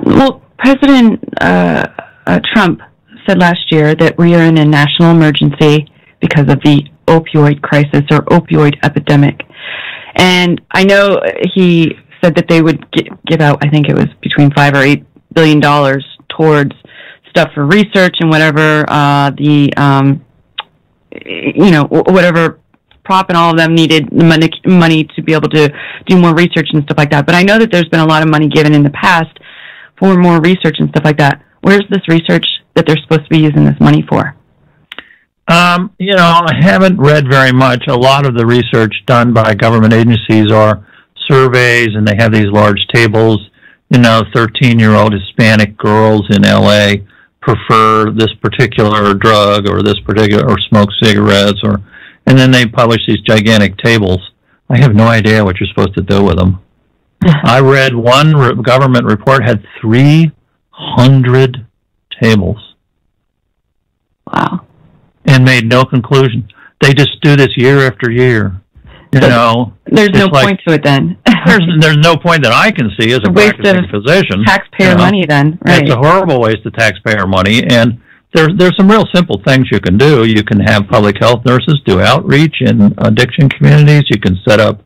Well, President Trump said last year that we are in a national emergency because of the opioid crisis or opioid epidemic. And I know he said that they would give out, I think it was between $5 or $8 billion towards stuff for research and whatever whatever prop and all of them needed money to be able to do more research and stuff like that. But I know that there's been a lot of money given in the past for more research and stuff like that. Where's this research that they're supposed to be using this money for? I haven't read very much. A lot of the research done by government agencies are surveys, and they have these large tables. 13-year-old Hispanic girls in L.A. prefer this particular drug or smoke cigarettes, and then they publish these gigantic tables. I have no idea what you're supposed to do with them. I read one government report had 300 tables. Wow. And made no conclusion. They just do this year after year. There's no point to it then. there's no point that I can see as a practicing physician. Taxpayer money then, right? It's a horrible waste of taxpayer money, and there's some real simple things you can do. You can have public health nurses do outreach in addiction communities. You can set up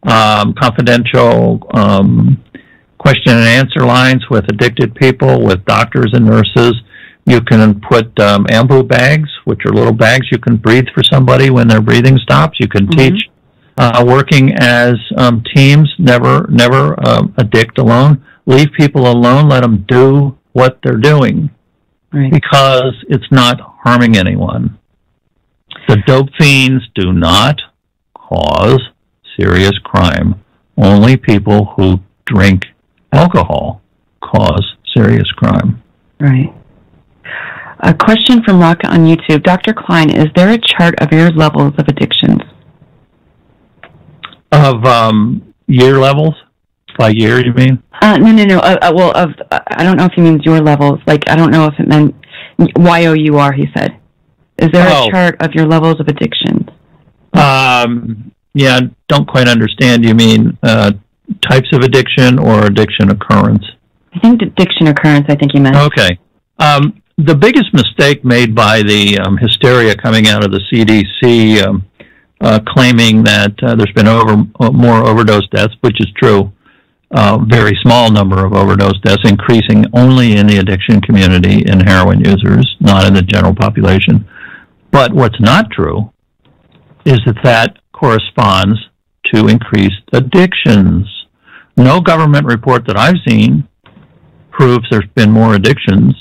confidential question and answer lines with addicted people, with doctors and nurses. You can put ambu bags, which are little bags you can breathe for somebody when their breathing stops. You can teach working as teams, never addict alone. Leave people alone. Let them do what they're doing, because it's not harming anyone. The dope fiends do not cause serious crime. Only people who drink alcohol cause serious crime. Right. A question from Rocket on YouTube. Dr. Klein, is there a chart of your levels of addictions? Of year levels? By year, you mean? No. I don't know if he means your levels. Like, I don't know if it meant YOUR, he said. Is there a chart of your levels of addictions? Yeah, don't quite understand. You mean types of addiction or addiction occurrence? I think addiction occurrence, I think he meant. Okay. The biggest mistake made by the hysteria coming out of the CDC claiming that there's been more overdose deaths, which is true, very small number of overdose deaths, increasing only in the addiction community in heroin users, not in the general population. But what's not true is that corresponds to increased addictions. No government report that I've seen proves there's been more addictions.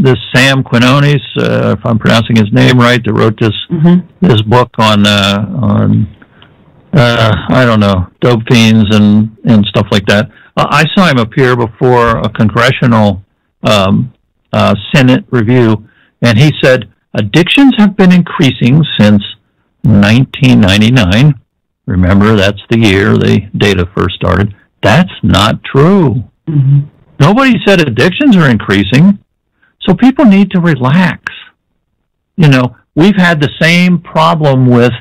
This Sam Quinones, if I'm pronouncing his name right, that wrote this book on I don't know, dope fiends and stuff like that. I saw him appear before a congressional Senate review, and he said addictions have been increasing since 1999. Remember, that's the year the data first started. That's not true. Nobody said addictions are increasing, so people need to relax. We've had the same problem with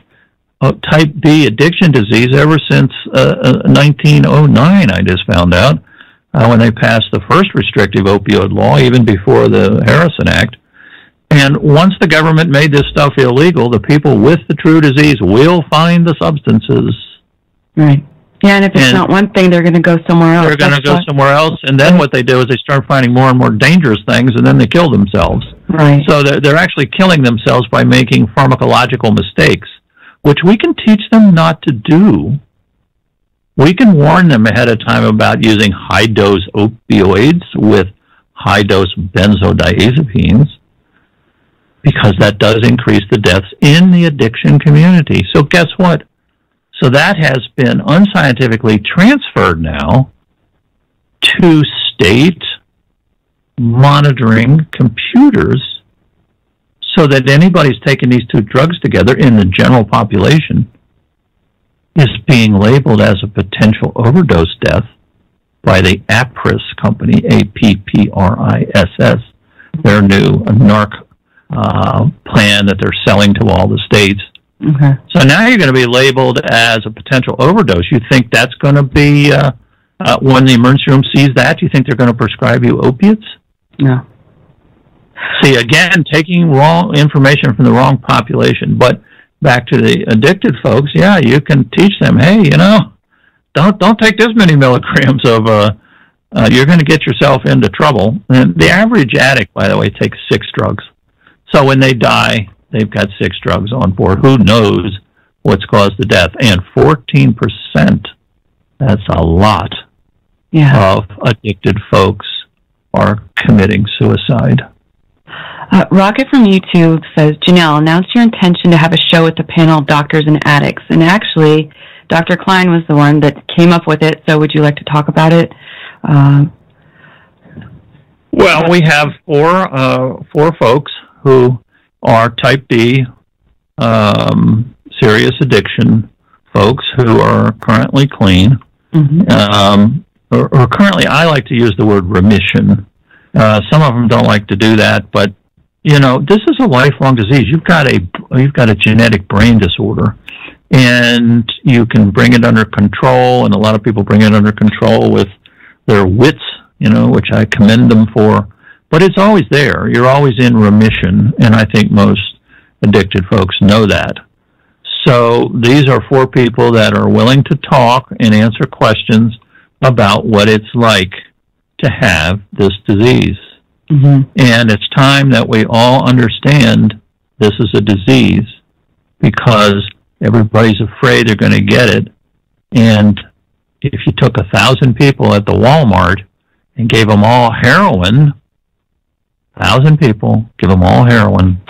type B addiction disease ever since 1909, I just found out, when they passed the first restrictive opioid law, even before the Harrison Act. And once the government made this stuff illegal, the people with the true disease will find the substances. Right. Yeah, and if it's not one thing, they're going to go somewhere else. They're going to go somewhere else, and then what they do is they start finding more and more dangerous things, and then they kill themselves. Right. So they're actually killing themselves by making pharmacological mistakes, which we can teach them not to do. We can warn them ahead of time about using high-dose opioids with high-dose benzodiazepines, because that does increase the deaths in the addiction community. So guess what? So that has been unscientifically transferred now to state monitoring computers, so that anybody's taking these two drugs together in the general population is being labeled as a potential overdose death by the APRIS company, APPRISS, their new NARC plan that they're selling to all the states. Okay. So now you're going to be labeled as a potential overdose. You think that's going to be, when the emergency room sees that, you think they're going to prescribe you opiates? No. See, again, taking wrong information from the wrong population. But back to the addicted folks, yeah, you can teach them, hey, don't take this many milligrams of you're going to get yourself into trouble. And the average addict, by the way, takes 6 drugs. So when they die, they've got 6 drugs on board. Who knows what's caused the death? And 14%, that's a lot of addicted folks are committing suicide. Rocket from YouTube says, Janelle, announce your intention to have a show with the panel of doctors and addicts. And actually, Dr. Klein was the one that came up with it, so would you like to talk about it? Well, we have 4 folks who are type B, serious addiction folks who are currently clean. Or currently, I like to use the word remission. Some of them don't like to do that, but you know, this is a lifelong disease. You've got a genetic brain disorder, and you can bring it under control. And a lot of people bring it under control with their wits, you know, which I commend them for. But it's always there. You're always in remission, and I think most addicted folks know that. So these are 4 people that are willing to talk and answer questions about what it's like to have this disease. And it's time that we all understand this is a disease, because everybody's afraid they're going to get it. And if you took 1,000 people at the Walmart and gave them all heroin, 1,000 people, give them all heroin,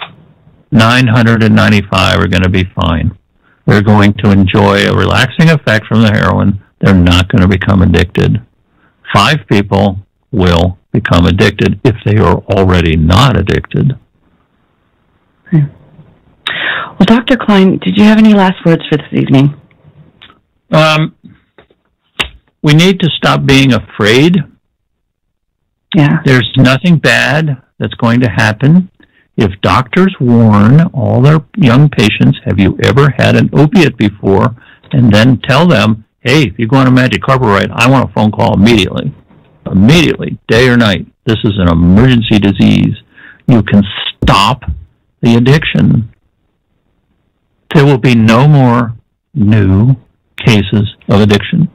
995 are going to be fine. They're going to enjoy a relaxing effect from the heroin. They're not going to become addicted. 5 people will become addicted if they are already not addicted. Okay. Well, Dr. Klein, did you have any last words for this evening? We need to stop being afraid. Yeah. There's nothing bad that's going to happen. If doctors warn all their young patients, have you ever had an opiate before, and then tell them, hey, if you go on a magic carpet ride, I want a phone call immediately. Immediately, day or night. This is an emergency disease. You can stop the addiction. There will be no more new cases of addiction.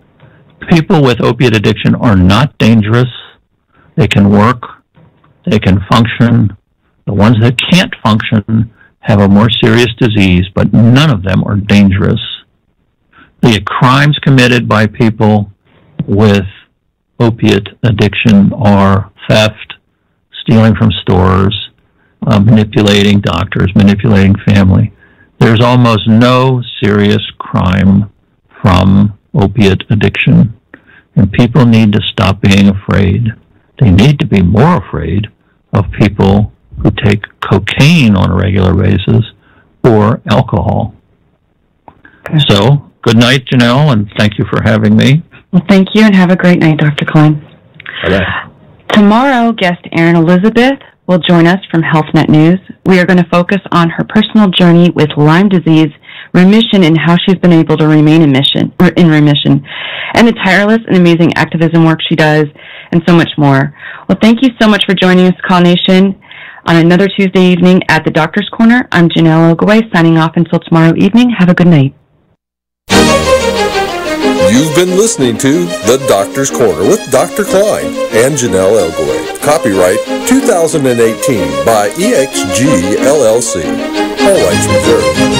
People with opiate addiction are not dangerous. They can work. They can function. The ones that can't function have a more serious disease, but none of them are dangerous. The crimes committed by people with opiate addiction are theft, stealing from stores, manipulating doctors, manipulating family. There's almost no serious crime from opiate addiction, and people need to stop being afraid. They need to be more afraid of people who take cocaine on a regular basis or alcohol. Okay. So, good night, Janelle, and thank you for having me. Well, thank you, and have a great night, Dr. Klein. Bye-bye. Tomorrow, guest Erin Elizabeth will join us from HealthNet News. We are going to focus on her personal journey with Lyme disease, remission, and how she's been able to remain in remission, and the tireless and amazing activism work she does, and so much more. Well, thank you so much for joining us, Call Nation, on another Tuesday evening at the Doctor's Corner. I'm Janelle Ogaway, signing off until tomorrow evening. Have a good night. You've been listening to The Doctor's Corner with Dr. Klein and Janelle Elgaway. Copyright 2018 by EXG LLC. All rights reserved.